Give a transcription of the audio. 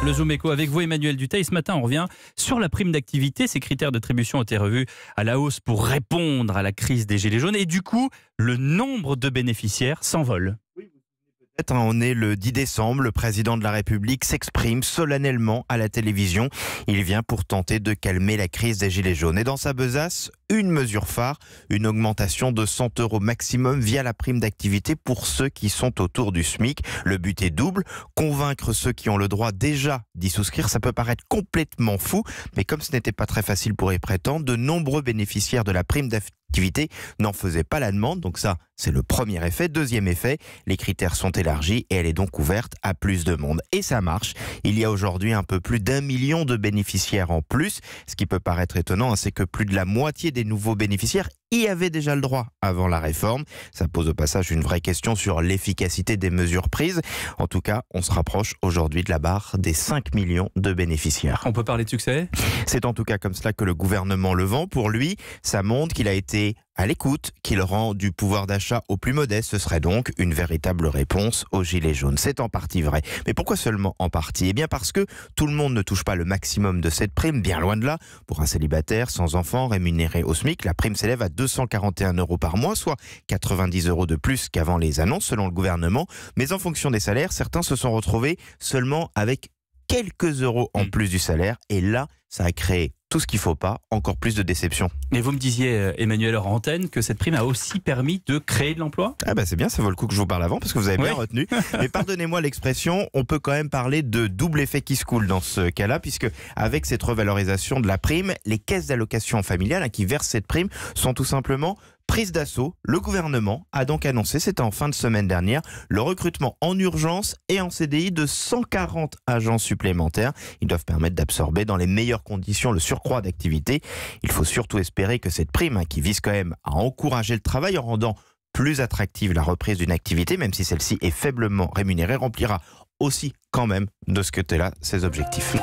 Le Zoom Éco avec vous, Emmanuel Dutheil. Ce matin, on revient sur la prime d'activité. Ces critères d'attribution ont été revus à la hausse pour répondre à la crise des Gilets jaunes. Et du coup, le nombre de bénéficiaires s'envole. On est le 10 décembre, le président de la République s'exprime solennellement à la télévision. Il vient pour tenter de calmer la crise des Gilets jaunes. Et dans sa besace, une mesure phare, une augmentation de 100 € maximum via la prime d'activité pour ceux qui sont autour du SMIC. Le but est double, convaincre ceux qui ont le droit déjà d'y souscrire. Ça peut paraître complètement fou, mais comme ce n'était pas très facile pour y prétendre, de nombreux bénéficiaires de la prime d'activité n'en faisaient pas la demande. Donc ça, c'est le premier effet. Deuxième effet, les critères sont élargis et elle est donc ouverte à plus de monde. Et ça marche. Il y a aujourd'hui un peu plus d'1 million de bénéficiaires en plus. Ce qui peut paraître étonnant, c'est que plus de la moitié des nouveaux bénéficiaires y avaient déjà le droit avant la réforme. Ça pose au passage une vraie question sur l'efficacité des mesures prises. En tout cas, on se rapproche aujourd'hui de la barre des 5 millions de bénéficiaires. On peut parler de succès ? C'est en tout cas comme cela que le gouvernement le vend. Pour lui, ça montre qu'il a été à l'écoute, qu'il rend du pouvoir d'achat aux plus modestes. Ce serait donc une véritable réponse aux Gilets jaunes. C'est en partie vrai. Mais pourquoi seulement en partie ? Eh bien parce que tout le monde ne touche pas le maximum de cette prime, bien loin de là. Pour un célibataire sans enfant rémunéré au SMIC, la prime s'élève à 241 € par mois, soit 90 € de plus qu'avant les annonces selon le gouvernement. Mais en fonction des salaires, certains se sont retrouvés seulement avec quelques euros en plus du salaire. Et là, ça a créé tout ce qu'il ne faut pas, encore plus de déception. Mais vous me disiez, Emmanuel, hors antenne, que cette prime a aussi permis de créer de l'emploi ? Ah bah c'est bien, ça vaut le coup que je vous parle avant, parce que vous avez bien retenu. Mais pardonnez-moi l'expression, on peut quand même parler de double effet qui se coule dans ce cas-là, puisque avec cette revalorisation de la prime, les caisses d'allocation familiale qui versent cette prime sont tout simplement prise d'assaut. Le gouvernement a donc annoncé, c'était en fin de semaine dernière, le recrutement en urgence et en CDI de 140 agents supplémentaires. Ils doivent permettre d'absorber dans les meilleures conditions le surcroît d'activité. Il faut surtout espérer que cette prime, qui vise quand même à encourager le travail en rendant plus attractive la reprise d'une activité, même si celle-ci est faiblement rémunérée, remplira aussi quand même de ce côté-là ses objectifs.